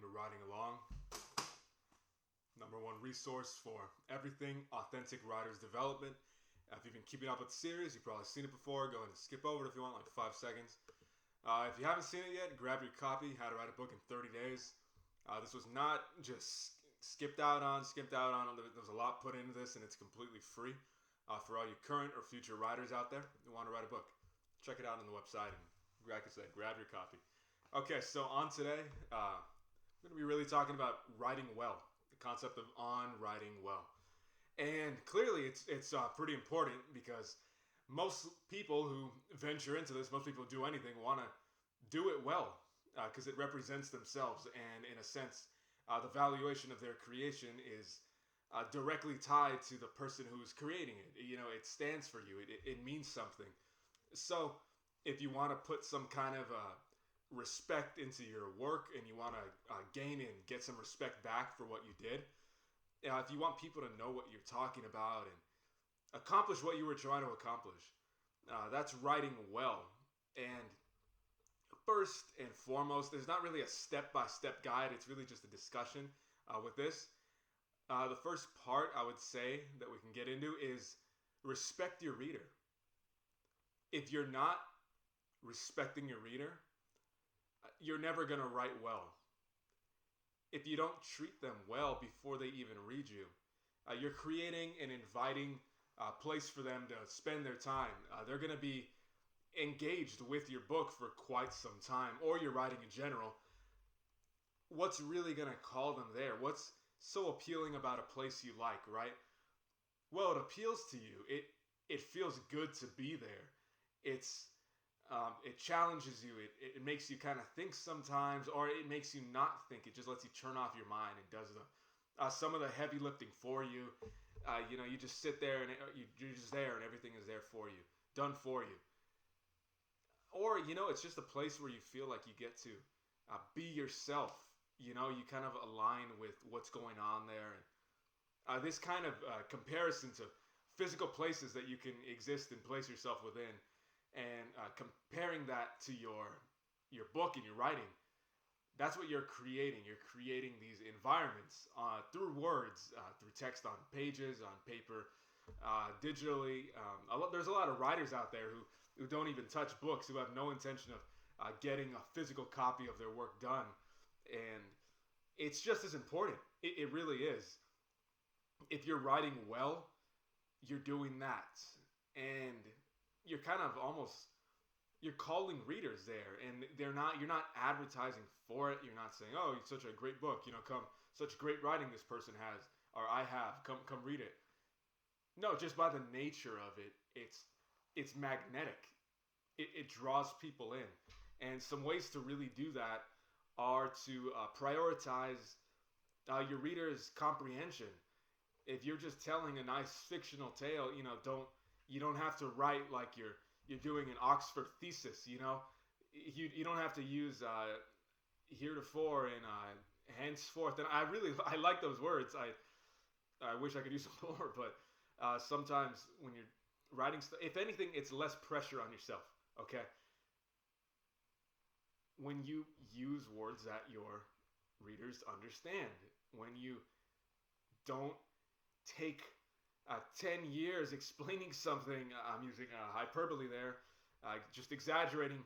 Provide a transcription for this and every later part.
welcome to Riding Along, #1 resource for everything authentic writers development. If you've been keeping up with the series, you've probably seen it before. Go ahead and skip over it if you want, like 5 seconds. If you haven't seen it yet, grab your copy, How to Write a Book in 30 Days. This was not just skipped out on. There was a lot put into this, and it's completely free for all you current or future writers out there who want to write a book. Check it out on the website, and like I said, grab your copy. Okay, so on today, I'm going to be really talking about writing well, the concept of writing well. And clearly it's pretty important because most people who venture into this, most people who do anything, want to do it well because it represents themselves. And in a sense, the valuation of their creation is directly tied to the person who's creating it. You know, it stands for you. It means something. So if you want to put some kind of respect into your work and you want to gain and get some respect back for what you did, if you want people to know what you're talking about and accomplish what you were trying to accomplish, that's writing well. And first and foremost, there's not really a step-by-step guide. It's really just a discussion with this. The first part I would say that we can get into is respect your reader. If you're not respecting your reader, you're never going to write well. If you don't treat them well before they even read you, you're creating an inviting place for them to spend their time. They're going to be engaged with your book for quite some time, or your writing in general. What's really going to call them there? What's so appealing about a place you like, right? Well, it appeals to you. It feels good to be there. It challenges you. It makes you kind of think sometimes, or it makes you not think. It just lets you turn off your mind and does some of the heavy lifting for you. You just sit there and you're just there, and everything is there for you, done for you. Or it's just a place where you feel like you get to be yourself. You kind of align with what's going on there, and this kind of comparison to physical places that you can exist and place yourself within. And comparing that to your book and your writing, that's what you're creating. You're creating these environments through words, through text on pages, on paper, digitally. There's a lot of writers out there who don't even touch books, who have no intention of getting a physical copy of their work done. And it's just as important. It really is. If you're writing well, you're doing that. And you're kind of you're calling readers there, and you're not advertising for it. You're not saying, oh, it's such a great book, come, such great writing this person has, or I have, come read it. No, just by the nature of it, it's magnetic. It draws people in. And some ways to really do that are to prioritize your reader's comprehension. If you're just telling a nice fictional tale, you don't have to write like you're doing an Oxford thesis. You don't have to use heretofore and henceforth. And I like those words. I wish I could use them more, but sometimes when you're writing stuff, if anything, it's less pressure on yourself. Okay, when you use words that your readers understand, when you don't take 10 years explaining something, I'm using hyperbole there, just exaggerating,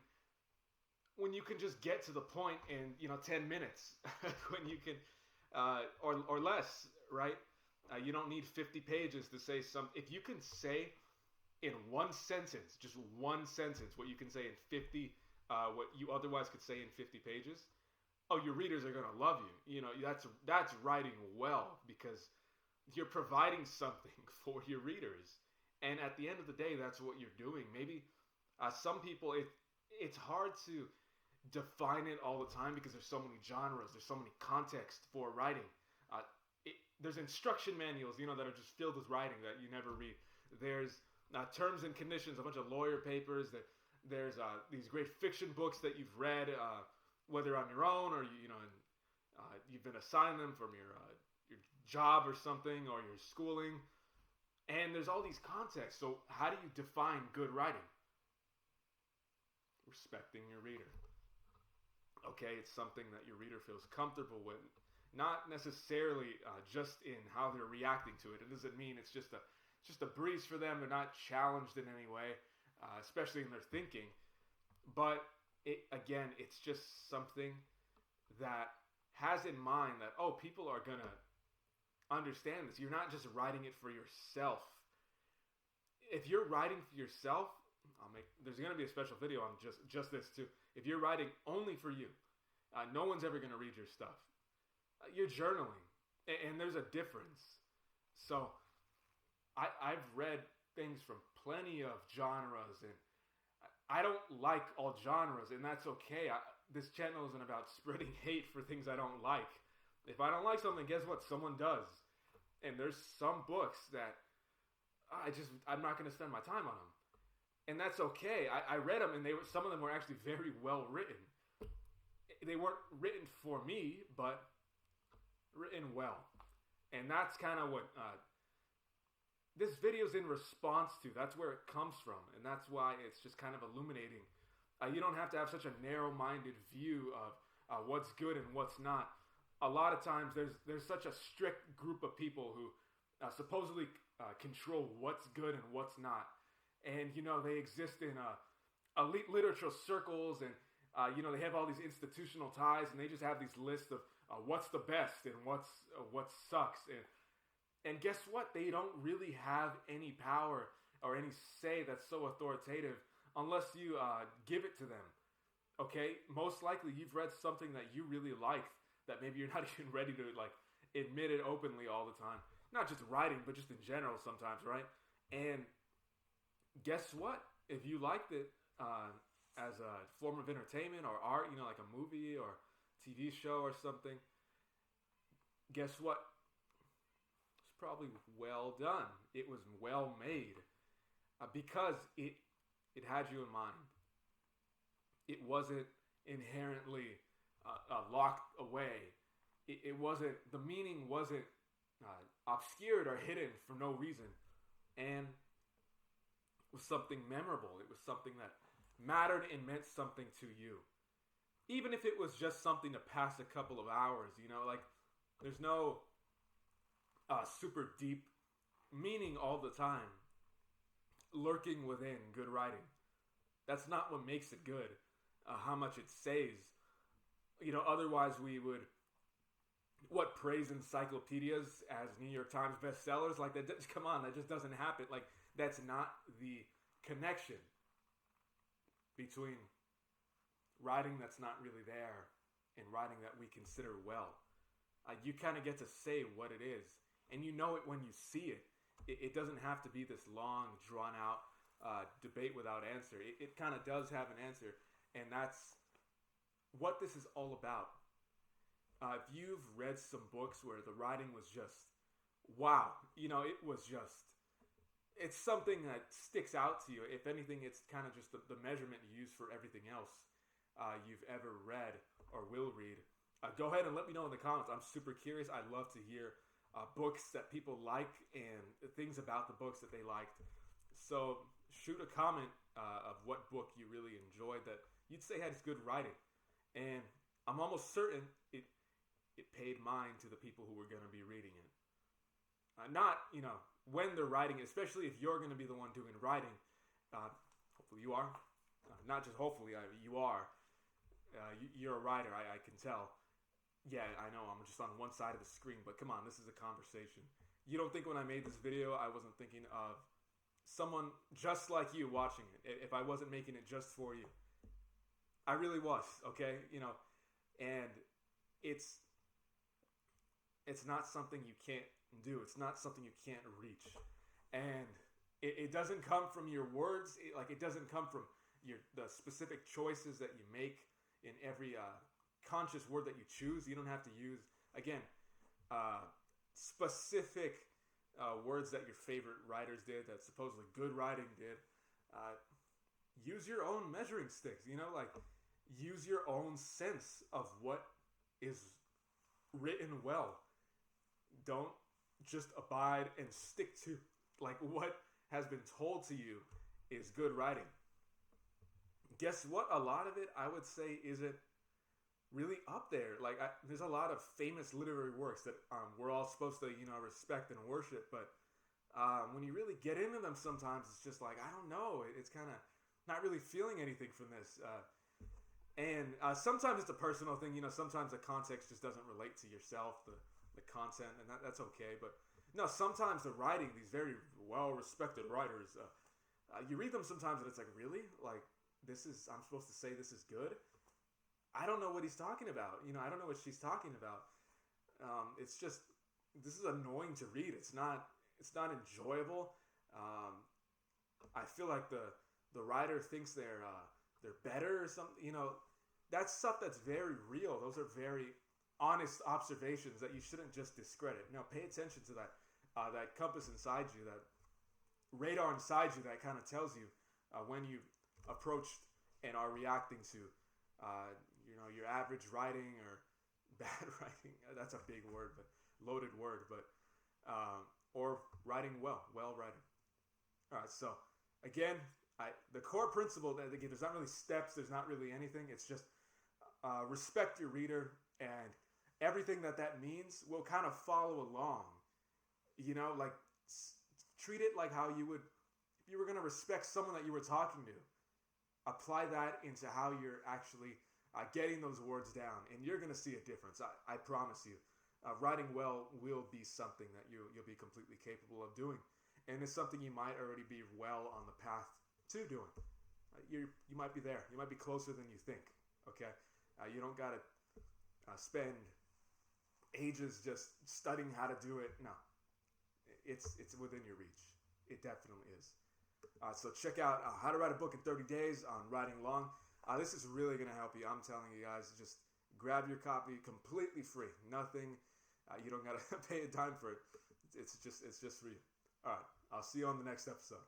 when you can just get to the point in 10 minutes, when you can, or less, right? You don't need 50 pages to say something. If you can say in one sentence, just one sentence, what you can say in 50, what you otherwise could say in 50 pages, oh, your readers are going to love you. That's writing well, because you're providing something for your readers. And at the end of the day, that's what you're doing. Maybe some people, it's hard to define it all the time because there's so many genres, there's so many contexts for writing. There's instruction manuals, that are just filled with writing that you never read. There's terms and conditions, a bunch of lawyer papers. There's these great fiction books that you've read, whether on your own or you've been assigned them from your job or something, or your schooling. And there's all these contexts. So how do you define good writing? Respecting your reader. Okay, it's something that your reader feels comfortable with, not necessarily just in how they're reacting to it. It doesn't mean it's just a breeze for them. They're not challenged in any way, especially in their thinking. But it's just something that has in mind that, oh, people are gonna understand this. You're not just writing it for yourself. If you're writing for yourself, there's gonna be a special video on just this too. If you're writing only for you, no one's ever gonna read your stuff. You're journaling, and there's a difference. So I've read things from plenty of genres, and I don't like all genres, and that's okay. This channel isn't about spreading hate for things I don't like. If I don't like something, guess what? Someone does. And there's some books that I'm not going to spend my time on them. And that's okay. I read them, and some of them were actually very well written. They weren't written for me, but written well. And that's kind of what this video's in response to. That's where it comes from. And that's why it's just kind of illuminating. You don't have to have such a narrow-minded view of what's good and what's not. A lot of times there's such a strict group of people who supposedly control what's good and what's not. And, they exist in elite literature circles, and, they have all these institutional ties, and they just have these lists of what's the best and what sucks. And guess what? They don't really have any power or any say that's so authoritative unless you give it to them. Okay? Most likely you've read something that you really like that maybe you're not even ready to admit it openly all the time. Not just writing, but just in general sometimes, right? And guess what? If you liked it as a form of entertainment or art, like a movie or TV show or something, guess what? It's probably well done. It was well made because it had you in mind. It wasn't inherently locked away. It wasn't, the meaning wasn't obscured or hidden for no reason. And it was something memorable. It was something that mattered and meant something to you. Even if it was just something to pass a couple of hours, there's no super deep meaning all the time lurking within good writing. That's not what makes it good. How much it says. Otherwise we would praise encyclopedias as New York Times bestsellers. Come on, that just doesn't happen. That's not the connection between writing that's not really there and writing that we consider well. You kind of get to say what it is, and you know it when you see it. It doesn't have to be this long, drawn-out debate without answer. It kind of does have an answer, and that's what this is all about. If you've read some books where the writing was just, wow, it's something that sticks out to you. If anything, it's kind of just the measurement you use for everything else you've ever read or will read. Go ahead and let me know in the comments. I'm super curious. I'd love to hear books that people like and things about the books that they liked. So shoot a comment of what book you really enjoyed that you'd say had good writing. And I'm almost certain it paid mind to the people who were going to be reading it. Not, when they're writing it, especially if you're going to be the one doing writing. Hopefully you are. Not just hopefully, you are. You're a writer, I can tell. Yeah, I know, I'm just on one side of the screen, but come on, this is a conversation. You don't think when I made this video, I wasn't thinking of someone just like you watching it, if I wasn't making it just for you. I really was, okay? And it's not something you can't do. It's not something you can't reach. And it doesn't come from your words. It doesn't come from the specific choices that you make in every conscious word that you choose. You don't have to use, again, specific words that your favorite writers did, that supposedly good writing did. Use your own measuring sticks, use your own sense of what is written well. Don't just abide and stick to what has been told to you is good writing. Guess what? A lot of it, I would say, isn't really up there. Like, there's a lot of famous literary works that we're all supposed to, respect and worship. But when you really get into them, sometimes it's just like, I don't know. It's kind of not really feeling anything from this. And sometimes it's a personal thing. Sometimes the context just doesn't relate to yourself, the content, and that's okay. But no, sometimes the writing, these very well-respected writers, you read them sometimes and it's like, really? Like, I'm supposed to say this is good? I don't know what he's talking about. I don't know what she's talking about. It's just, this is annoying to read. It's not enjoyable. I feel like the writer thinks they're better or something. That's stuff that's very real. Those are very honest observations that you shouldn't just discredit. Pay attention to that compass inside you, that radar inside you that kind of tells you when you approached and are reacting to your average writing or bad writing. That's a big word, but loaded word, but or writing well writing. All right, so again, the core principle, again, there's not really steps, there's not really anything. It's just respect your reader, and everything that means will kind of follow along. Like, treat it like how you would, if you were going to respect someone that you were talking to. Apply that into how you're actually getting those words down, and you're going to see a difference. I promise you. Writing well will be something that you'll be completely capable of doing, and it's something you might already be well on the path to doing. You might be there. You might be closer than you think. Okay, you don't got to spend ages just studying how to do it. No, it's within your reach. It definitely is. So check out How to Write a Book in 30 Days on Writing Long. This is really going to help you. I'm telling you guys, just grab your copy completely free. Nothing. You don't got to pay a dime for it. It's just for you. All right. I'll see you on the next episode.